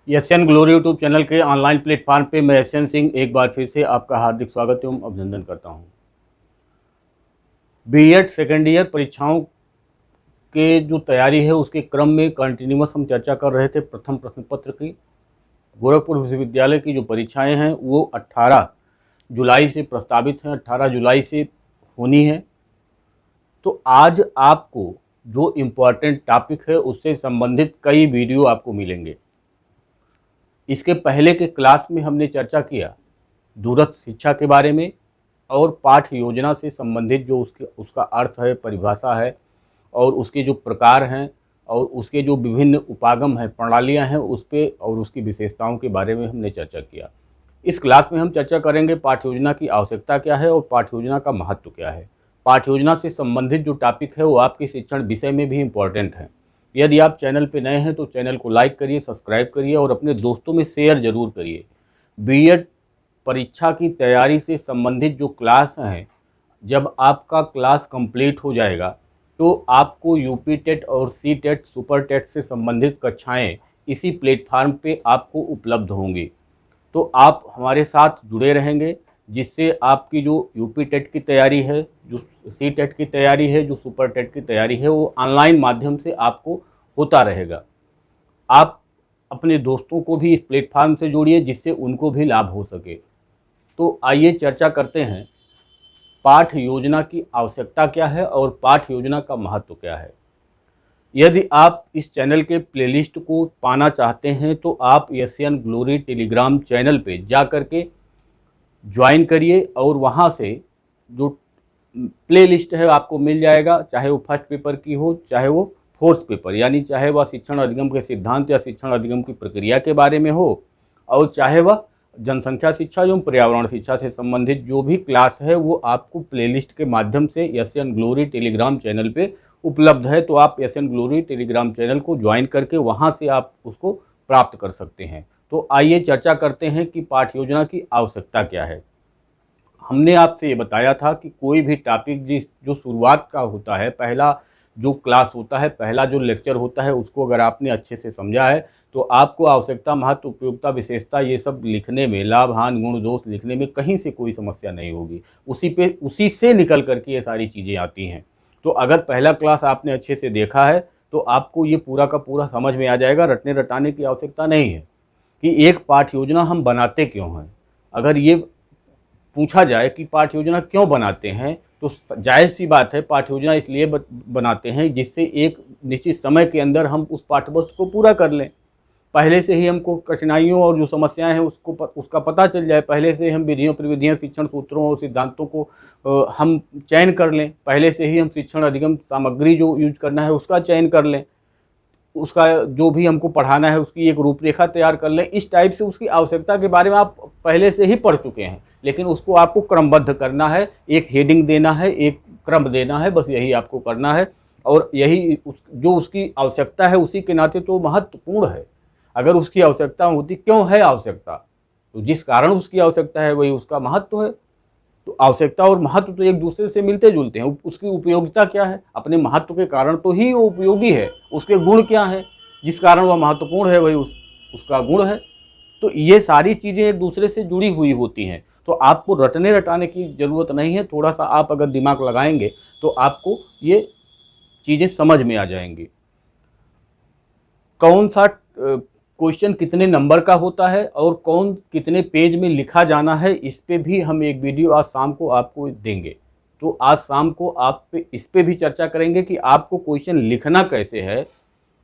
Asian glory YouTube channel के online platform पे मैं एशियन सिंह एक बार फिर से आपका हार्दिक स्वागत एवं अभिनंदन करता हूं। बीएड सेकेंड ईयर परीक्षाओं के जो तैयारी है उसके क्रम में कंटिन्यूअस हम चर्चा कर रहे थे। प्रथम प्रश्न पत्र की गोरखपुर विश्वविद्यालय की जो परीक्षाएं हैं वो 18 जुलाई से प्रस्तावित हैं, 18 जुलाई से होनी है। तो आज आपको जो इम्पोर्टेंट टॉपिक है उससे संबंधित कई वीडियो आपको मिलेंगे। इसके पहले के क्लास में हमने चर्चा किया दूरस्थ शिक्षा के बारे में और पाठ्य योजना से संबंधित जो उसका अर्थ है, परिभाषा है और उसके जो प्रकार हैं और उसके जो विभिन्न उपागम हैं, प्रणालियां हैं, उस पर और उसकी विशेषताओं के बारे में हमने चर्चा किया। इस क्लास में हम चर्चा करेंगे पाठ्य योजना की आवश्यकता क्या है और पाठ्य योजना का महत्व क्या है। पाठ्य योजना से संबंधित जो टॉपिक है वो आपके शिक्षण विषय में भी इम्पोर्टेंट है। यदि आप चैनल पर नए हैं तो चैनल को लाइक करिए, सब्सक्राइब करिए और अपने दोस्तों में शेयर जरूर करिए। बीएड परीक्षा की तैयारी से संबंधित जो क्लास हैं, जब आपका क्लास कंप्लीट हो जाएगा तो आपको यूपी टेट और सी टेट, सुपर टेट से संबंधित कक्षाएं इसी प्लेटफार्म पे आपको उपलब्ध होंगी। तो आप हमारे साथ जुड़े रहेंगे, जिससे आपकी जो यूपी टेट की तैयारी है, जो सी टेट की तैयारी है, जो सुपर टेट की तैयारी है, वो ऑनलाइन माध्यम से आपको होता रहेगा। आप अपने दोस्तों को भी इस प्लेटफार्म से जोड़िए जिससे उनको भी लाभ हो सके। तो आइए चर्चा करते हैं पाठ्य योजना की आवश्यकता क्या है और पाठ्य योजना का महत्व क्या है। यदि आप इस चैनल के प्लेलिस्ट को पाना चाहते हैं तो आप एशियन ग्लोरी टेलीग्राम चैनल पे जा कर के ज्वाइन करिए और वहाँ से जो प्लेलिस्ट है आपको मिल जाएगा, चाहे वो फर्स्ट पेपर की हो, चाहे वो फोर्थ पेपर, यानी चाहे वह शिक्षण अधिगम के सिद्धांत या शिक्षण अधिगम की प्रक्रिया के बारे में हो और चाहे वह जनसंख्या शिक्षा एवं पर्यावरण शिक्षा से संबंधित जो भी क्लास है वो आपको प्लेलिस्ट के माध्यम से एशियन ग्लोरी टेलीग्राम चैनल पे उपलब्ध है। तो आप एशियन ग्लोरी टेलीग्राम चैनल को ज्वाइन करके वहाँ से आप उसको प्राप्त कर सकते हैं। तो आइए चर्चा करते हैं कि पाठ्य योजना की आवश्यकता क्या है। हमने आपसे ये बताया था कि कोई भी टॉपिक जो शुरुआत का होता है, पहला जो क्लास होता है, पहला जो लेक्चर होता है, उसको अगर आपने अच्छे से समझा है तो आपको आवश्यकता, महत्व, उपयोगिता, विशेषता ये सब लिखने में, लाभ, हानि, गुण, दोष लिखने में कहीं से कोई समस्या नहीं होगी। उसी से निकल करके ये सारी चीज़ें आती हैं। तो अगर पहला क्लास आपने अच्छे से देखा है तो आपको ये पूरा का पूरा समझ में आ जाएगा। रटने रटाने की आवश्यकता नहीं है कि एक पाठ्य योजना हम बनाते क्यों हैं। अगर ये पूछा जाए कि पाठ्य योजना क्यों बनाते हैं तो जायज़ सी बात है, पाठ्य योजना इसलिए बनाते हैं जिससे एक निश्चित समय के अंदर हम उस पाठ्यपुस्तक को पूरा कर लें। पहले से ही हमको कठिनाइयों और जो समस्याएं हैं उसका पता चल जाए। पहले से हम विधियों, प्रविधियों, शिक्षण सूत्रों और सिद्धांतों को हम चयन कर लें। पहले से ही हम शिक्षण अधिगम सामग्री जो यूज करना है उसका चयन कर लें। उसका जो भी हमको पढ़ाना है उसकी एक रूपरेखा तैयार कर लें। इस टाइप से उसकी आवश्यकता के बारे में आप पहले से ही पढ़ चुके हैं, लेकिन उसको आपको क्रमबद्ध करना है, एक हेडिंग देना है, एक क्रम देना है, बस यही आपको करना है। और यही जो उसकी आवश्यकता है उसी के नाते तो महत्वपूर्ण है। अगर उसकी आवश्यकता होती, क्यों है आवश्यकता, तो जिस कारण उसकी आवश्यकता है वही उसका महत्व है। तो आवश्यकता और महत्व तो एक दूसरे से मिलते जुलते हैं। उसकी उपयोगिता क्या है, अपने महत्व के कारण तो ही वो उपयोगी है। उसके गुण क्या है, जिस कारण वह महत्वपूर्ण है वही उसका गुण है। तो ये सारी चीज़ें एक दूसरे से जुड़ी हुई होती हैं। तो आपको रटने रटाने की ज़रूरत नहीं है। थोड़ा सा आप अगर दिमाग लगाएंगे तो आपको ये चीज़ें समझ में आ जाएंगी। कौन सा क्वेश्चन कितने नंबर का होता है और कौन कितने पेज में लिखा जाना है, इस पे भी हम एक वीडियो आज शाम को आपको देंगे। तो आज शाम को इस पे भी चर्चा करेंगे कि आपको क्वेश्चन लिखना कैसे है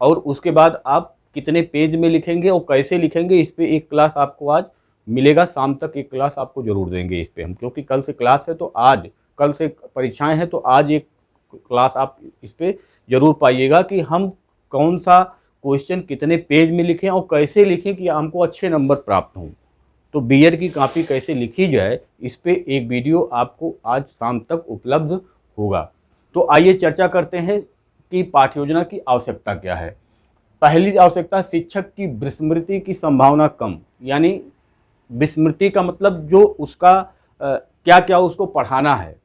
और उसके बाद आप कितने पेज में लिखेंगे और कैसे लिखेंगे। इस पे एक क्लास आपको आज मिलेगा, शाम तक एक क्लास आपको ज़रूर देंगे इस पे हम, क्योंकि कल से क्लास है तो आज, कल से परीक्षाएँ हैं तो आज एक क्लास आप इस पर ज़रूर पाइएगा कि हम कौन सा क्वेश्चन कितने पेज में लिखें और कैसे लिखें कि हमको अच्छे नंबर प्राप्त हों। तो बीएड की कॉपी कैसे लिखी जाए, इस पे एक वीडियो आपको आज शाम तक उपलब्ध होगा। तो आइए चर्चा करते हैं कि पाठ्य योजना की आवश्यकता क्या है। पहली आवश्यकता, शिक्षक की विस्मृति की संभावना कम। यानी विस्मृति का मतलब जो उसका क्या क्या उसको पढ़ाना है।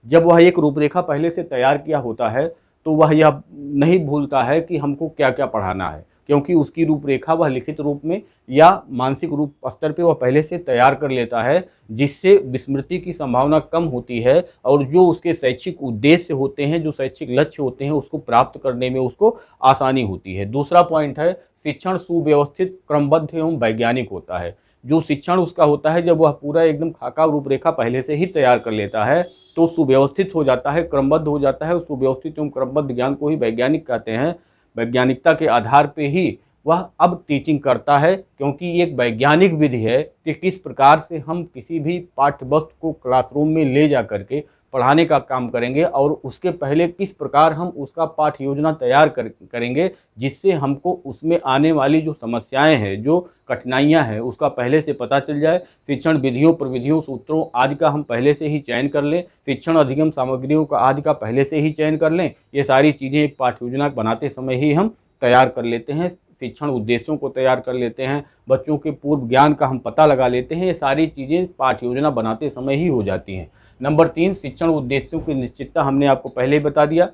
जब वह एक रूपरेखा पहले से तैयार किया होता है तो वह यह नहीं भूलता है कि हमको क्या क्या पढ़ाना है। क्योंकि उसकी रूपरेखा वह लिखित रूप में या मानसिक रूप स्तर पे वह पहले से तैयार कर लेता है, जिससे विस्मृति की संभावना कम होती है और जो उसके शैक्षिक उद्देश्य होते हैं, जो शैक्षिक लक्ष्य होते हैं, उसको प्राप्त करने में उसको आसानी होती है। दूसरा पॉइंट है, शिक्षण सुव्यवस्थित, क्रमबद्ध एवं वैज्ञानिक होता है। जो शिक्षण उसका होता है, जब वह पूरा एकदम खाका रूपरेखा पहले से ही तैयार कर लेता है तो सुव्यवस्थित हो जाता है, क्रमबद्ध हो जाता है। उस सुव्यवस्थित एवं क्रमबद्ध ज्ञान को ही वैज्ञानिक कहते हैं। वैज्ञानिकता के आधार पे ही वह अब टीचिंग करता है, क्योंकि ये एक वैज्ञानिक विधि है कि किस प्रकार से हम किसी भी पाठ्य वस्तु को क्लासरूम में ले जा करके पढ़ाने का काम करेंगे और उसके पहले किस प्रकार हम उसका पाठ्य योजना तैयार करेंगे, जिससे हमको उसमें आने वाली जो समस्याएं हैं, जो कठिनाइयां हैं, उसका पहले से पता चल जाए। शिक्षण विधियों, प्रविधियों, सूत्रों आदि का हम पहले से ही चयन कर लें, शिक्षण अधिगम सामग्रियों का आदि का पहले से ही चयन कर लें। ये सारी चीज़ें एक पाठ्य योजना बनाते समय ही हम तैयार कर लेते हैं। शिक्षण उद्देश्यों को तैयार कर लेते हैं, बच्चों के पूर्व ज्ञान का हम पता लगा लेते हैं। ये सारी चीज़ें पाठ्य योजना बनाते समय ही हो जाती हैं। नंबर 3, शिक्षण उद्देश्यों की निश्चितता, हमने आपको पहले ही बता दिया।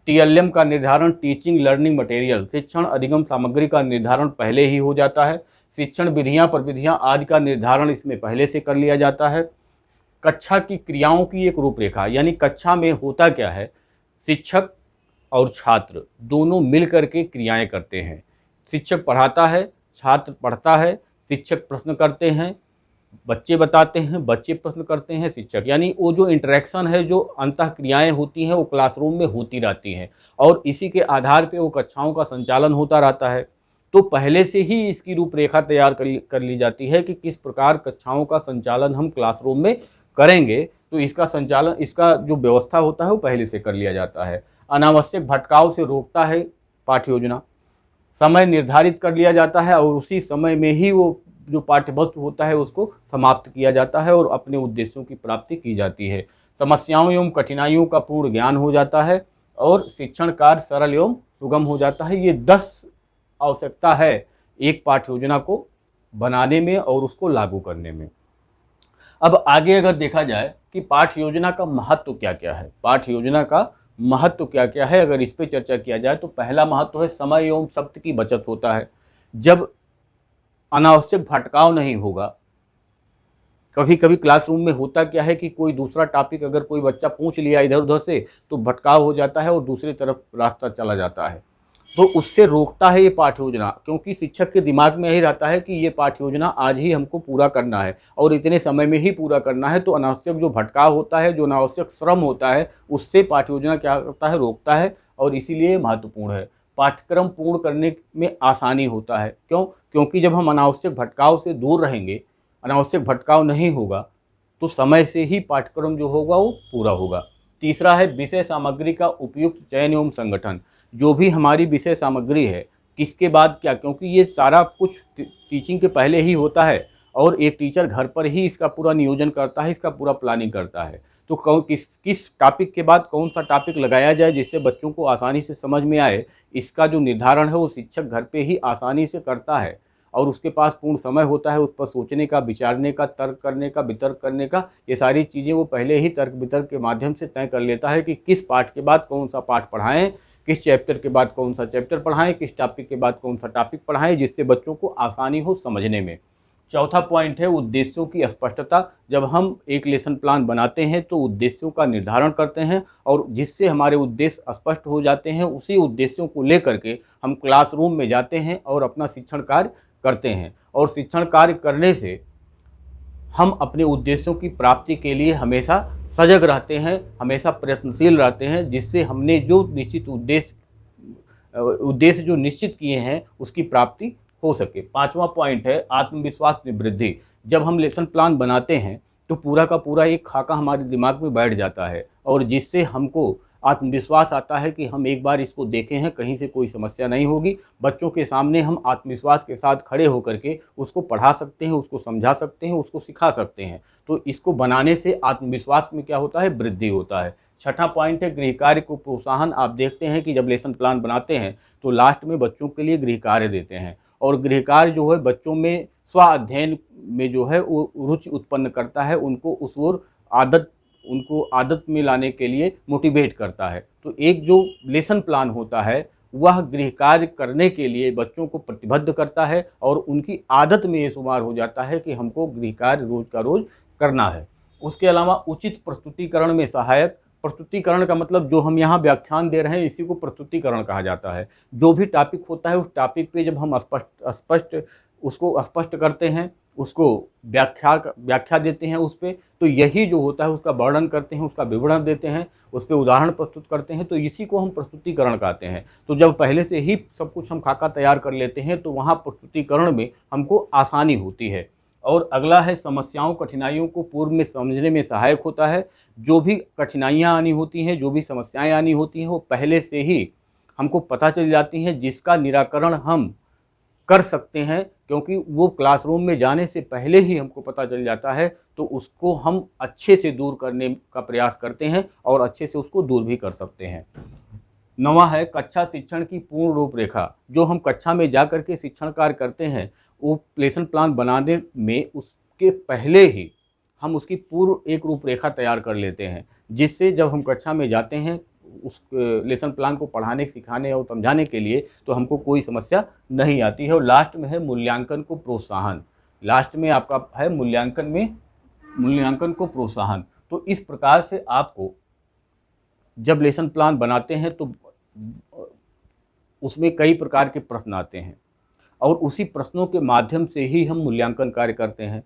टीएलएम का निर्धारण, टीचिंग लर्निंग मटेरियल, शिक्षण अधिगम सामग्री का निर्धारण पहले ही हो जाता है। शिक्षण विधियां, प्रविधियां आदि का निर्धारण इसमें पहले से कर लिया जाता है। कक्षा की क्रियाओं की एक रूपरेखा, यानी कक्षा में होता क्या है, शिक्षक और छात्र दोनों मिल करके क्रियाएं करते हैं। शिक्षक पढ़ाता है, छात्र पढ़ता है, शिक्षक प्रश्न करते हैं, बच्चे बताते हैं, बच्चे प्रश्न करते हैं, शिक्षक, यानी वो जो इंटरेक्शन है, जो अंतः क्रियाएं होती हैं, वो क्लासरूम में होती रहती हैं और इसी के आधार पे वो कक्षाओं का संचालन होता रहता है। तो पहले से ही इसकी रूपरेखा तैयार कर ली जाती है कि किस प्रकार कक्षाओं का संचालन हम क्लासरूम में करेंगे, तो इसका संचालन, इसका जो व्यवस्था होता है वो पहले से कर लिया जाता है। अनावश्यक भटकाव से रोकता है पाठ्य योजना, समय निर्धारित कर लिया जाता है और उसी समय में ही वो जो पाठ्य वस्तु होता है उसको समाप्त किया जाता है और अपने उद्देश्यों की प्राप्ति की जाती है। समस्याओं एवं कठिनाइयों का पूर्ण ज्ञान हो जाता है और शिक्षण कार्य सरल एवं सुगम हो जाता है। ये 10 आवश्यकता है एक पाठ्य योजना को बनाने में और उसको लागू करने में। अब आगे अगर देखा जाए कि पाठ्य योजना का महत्व क्या क्या है, पाठ्य योजना का महत्व क्या क्या है, अगर इस पे चर्चा किया जाए तो पहला महत्व है समय एवं शब्द की बचत होता है। जब अनावश्यक भटकाव नहीं होगा, कभी कभी क्लासरूम में होता क्या है कि कोई दूसरा टॉपिक अगर कोई बच्चा पूछ लिया इधर उधर से तो भटकाव हो जाता है और दूसरी तरफ रास्ता चला जाता है, तो उससे रोकता है ये पाठ्य योजना, क्योंकि शिक्षक के दिमाग में यही रहता है कि ये पाठ्य योजना आज ही हमको पूरा करना है और इतने समय में ही पूरा करना है। तो अनावश्यक जो भटकाव होता है, जो अनावश्यक श्रम होता है, उससे पाठ्य योजना क्या करता है, रोकता है और इसीलिए महत्वपूर्ण है। पाठ्यक्रम पूर्ण करने में आसानी होता है, क्यों? क्योंकि जब हम अनावश्यक भटकाव से दूर रहेंगे, अनावश्यक भटकाव नहीं होगा, तो समय से ही पाठ्यक्रम जो होगा वो पूरा होगा। तीसरा है विषय सामग्री का उपयुक्त चयन एवं संगठन। जो भी हमारी विषय सामग्री है, किसके बाद क्या, क्योंकि ये सारा कुछ टीचिंग के पहले ही होता है और एक टीचर घर पर ही इसका पूरा नियोजन करता है, इसका पूरा प्लानिंग करता है। तो किस टॉपिक के बाद कौन सा टॉपिक लगाया जाए जिससे बच्चों को आसानी से समझ में आए, इसका जो निर्धारण है वो शिक्षक घर पे ही आसानी से करता है और उसके पास पूर्ण समय होता है उस पर सोचने का, विचारने का, तर्क करने का, वितर्क करने का। ये सारी चीज़ें वो पहले ही तर्क वितर्क के माध्यम से तय कर लेता है कि किस पाठ के बाद कौन सा पाठ पढ़ाएं, किस चैप्टर के बाद कौन सा चैप्टर पढ़ाएं, किस टॉपिक के बाद कौन सा टॉपिक पढ़ाएं, जिससे बच्चों को आसानी हो समझने में। चौथा पॉइंट है उद्देश्यों की स्पष्टता। जब हम एक लेसन प्लान बनाते हैं तो उद्देश्यों का निर्धारण करते हैं और जिससे हमारे उद्देश्य स्पष्ट हो जाते हैं, उसी उद्देश्यों को लेकर के हम क्लासरूम में जाते हैं और अपना शिक्षण कार्य करते हैं। और शिक्षण कार्य करने से हम अपने उद्देश्यों की प्राप्ति के लिए हमेशा सजग रहते हैं, हमेशा प्रयत्नशील रहते हैं, जिससे हमने जो निश्चित उद्देश्य जो निश्चित किए हैं उसकी प्राप्ति हो सके। पांचवा पॉइंट है आत्मविश्वास में वृद्धि। जब हम लेसन प्लान बनाते हैं तो पूरा का पूरा एक खाका हमारे दिमाग में बैठ जाता है और जिससे हमको आत्मविश्वास आता है कि हम एक बार इसको देखे हैं, कहीं से कोई समस्या नहीं होगी। बच्चों के सामने हम आत्मविश्वास के साथ खड़े होकर के उसको पढ़ा सकते हैं, उसको समझा सकते हैं, उसको सिखा सकते हैं। तो इसको बनाने से आत्मविश्वास में क्या होता है, वृद्धि होता है। छठा पॉइंट है गृह कार्य को प्रोत्साहन। आप देखते हैं कि जब लेसन प्लान बनाते हैं तो लास्ट में बच्चों के लिए गृह कार्य देते हैं और गृह कार्य जो है बच्चों में स्व अध्ययन में जो है वो रुचि उत्पन्न करता है, उनको उस ओर आदत में लाने के लिए मोटिवेट करता है। तो एक जो लेसन प्लान होता है वह गृह कार्य करने के लिए बच्चों को प्रतिबद्ध करता है और उनकी आदत में ये शुमार हो जाता है कि हमको गृह कार्य रोज का रोज करना है। उसके अलावा उचित प्रस्तुतिकरण में सहायक, प्रस्तुतिकरण का मतलब जो हम यहाँ व्याख्यान दे रहे हैं इसी को प्रस्तुतिकरण कहा जाता है। जो भी टॉपिक होता है उस टॉपिक पे जब हम स्पष्ट उसको स्पष्ट करते हैं, उसको व्याख्या देते हैं उस पे, तो यही जो होता है उसका वर्णन करते हैं, उसका विवरण देते हैं, उस पर उदाहरण प्रस्तुत करते हैं, तो इसी को हम प्रस्तुतिकरण कहते हैं। तो जब पहले से ही सब कुछ हम खाका तैयार कर लेते हैं तो वहाँ प्रस्तुतिकरण में हमको आसानी होती है। और अगला है समस्याओं कठिनाइयों को पूर्व में समझने में सहायक होता है। जो भी कठिनाइयाँ आनी होती हैं, जो भी समस्याएं आनी होती हैं, वो पहले से ही हमको पता चल जाती हैं, जिसका निराकरण हम कर सकते हैं, क्योंकि वो क्लासरूम में जाने से पहले ही हमको पता चल जाता है, तो उसको हम अच्छे से दूर करने का प्रयास करते हैं और अच्छे से उसको दूर भी कर सकते हैं। नवा है कक्षा शिक्षण की पूर्ण रूपरेखा। जो हम कक्षा में जा करके शिक्षण कार्य करते हैं, वो लेसन प्लान बनाने में उसके पहले ही हम उसकी पूर्व एक रूपरेखा तैयार कर लेते हैं, जिससे जब हम कक्षा में जाते हैं उस लेसन प्लान को पढ़ाने, सिखाने और समझाने के लिए तो हमको कोई समस्या नहीं आती है। और लास्ट में है मूल्यांकन को प्रोत्साहन। लास्ट में आपका है मूल्यांकन को प्रोत्साहन। तो इस प्रकार से आपको जब लेसन प्लान बनाते हैं तो उसमें कई प्रकार के प्रश्न आते हैं और उसी प्रश्नों के माध्यम से ही हम मूल्यांकन कार्य करते हैं।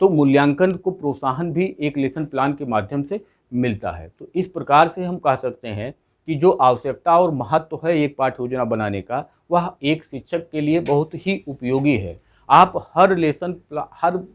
तो मूल्यांकन को प्रोत्साहन भी एक लेसन प्लान के माध्यम से मिलता है। तो इस प्रकार से हम कह सकते हैं कि जो आवश्यकता और महत्व है एक पाठ्य योजना बनाने का, वह एक शिक्षक के लिए बहुत ही उपयोगी है। आप हर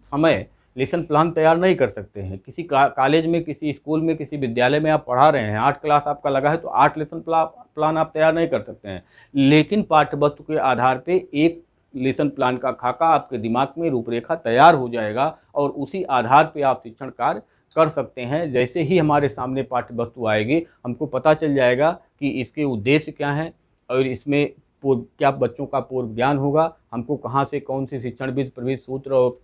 समय लेसन प्लान तैयार नहीं कर सकते हैं। किसी कॉलेज में, किसी स्कूल में, किसी विद्यालय में आप पढ़ा रहे हैं, 8 क्लास आपका लगा है, तो 8 लेसन प्लान आप तैयार नहीं कर सकते हैं। लेकिन पाठ्य वस्तु के आधार पे एक लेसन प्लान का खाका आपके दिमाग में रूपरेखा तैयार हो जाएगा और उसी आधार पे आप शिक्षण कार्य कर सकते हैं। जैसे ही हमारे सामने पाठ्य वस्तु आएगी, हमको पता चल जाएगा कि इसके उद्देश्य क्या हैं और इसमें क्या बच्चों का पूर्व ज्ञान होगा, हमको कहाँ से कौन से शिक्षणविद प्रविध सूत्र और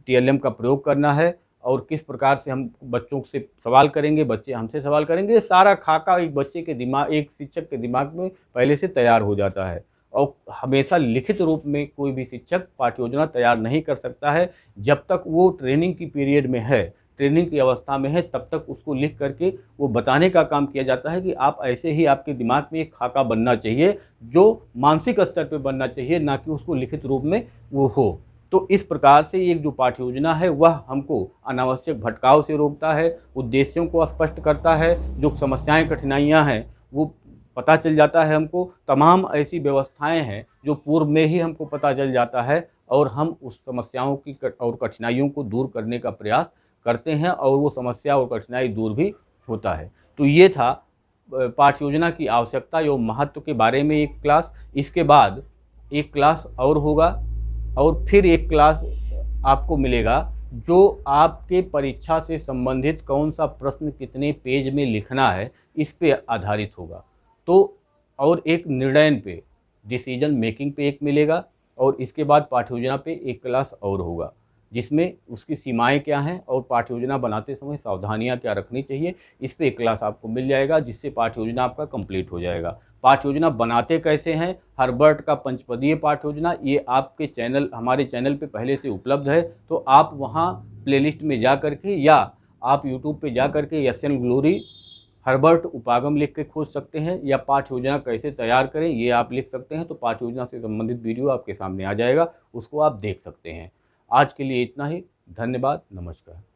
टीएलएम का प्रयोग करना है और किस प्रकार से हम बच्चों से सवाल करेंगे, बच्चे हमसे सवाल करेंगे। ये सारा खाका एक बच्चे के दिमाग, एक शिक्षक के दिमाग में पहले से तैयार हो जाता है। और हमेशा लिखित रूप में कोई भी शिक्षक पाठ्य योजना तैयार नहीं कर सकता है। जब तक वो ट्रेनिंग की पीरियड में है, ट्रेनिंग की अवस्था में है, तब तक उसको लिख करके वो बताने का काम किया जाता है कि आप ऐसे ही, आपके दिमाग में एक खाका बनना चाहिए जो मानसिक स्तर पे बनना चाहिए, ना कि उसको लिखित रूप में वो हो। तो इस प्रकार से एक जो पाठ्य योजना है वह हमको अनावश्यक भटकाव से रोकता है, उद्देश्यों को स्पष्ट करता है, जो समस्याएं कठिनाइयां हैं वो पता चल जाता है हमको। तमाम ऐसी व्यवस्थाएं हैं जो पूर्व में ही हमको पता चल जाता है और हम उस समस्याओं की और कठिनाइयों को दूर करने का प्रयास करते हैं और वो समस्या और कठिनाई दूर भी होता है। तो ये था पाठ्य योजना की आवश्यकता एवं महत्व के बारे में एक क्लास। इसके बाद एक क्लास और होगा और फिर एक क्लास आपको मिलेगा जो आपके परीक्षा से संबंधित कौन सा प्रश्न कितने पेज में लिखना है इस पे आधारित होगा। तो और एक निर्णय पे, डिसीजन मेकिंग पे एक मिलेगा और इसके बाद पाठ्य योजना पे एक क्लास और होगा, जिसमें उसकी सीमाएं क्या हैं और पाठ्य योजना बनाते समय सावधानियां क्या रखनी चाहिए, इस पे एक क्लास आपको मिल जाएगा, जिससे पाठ्य योजना आपका कंप्लीट हो जाएगा। पाठ्य योजना बनाते कैसे हैं, हर्बर्ट का पंचपदीय पाठ्य योजना, ये आपके चैनल, हमारे चैनल पे पहले से उपलब्ध है। तो आप वहाँ प्लेलिस्ट में जा करके या आप यूट्यूब पे जा करके एस.एन. ग्लोरी हर्बर्ट उपागम लिख के खोज सकते हैं, या पाठ्य योजना कैसे तैयार करें ये आप लिख सकते हैं। तो पाठ्य योजना से संबंधित वीडियो आपके सामने आ जाएगा, उसको आप देख सकते हैं। आज के लिए इतना ही। धन्यवाद, नमस्कार।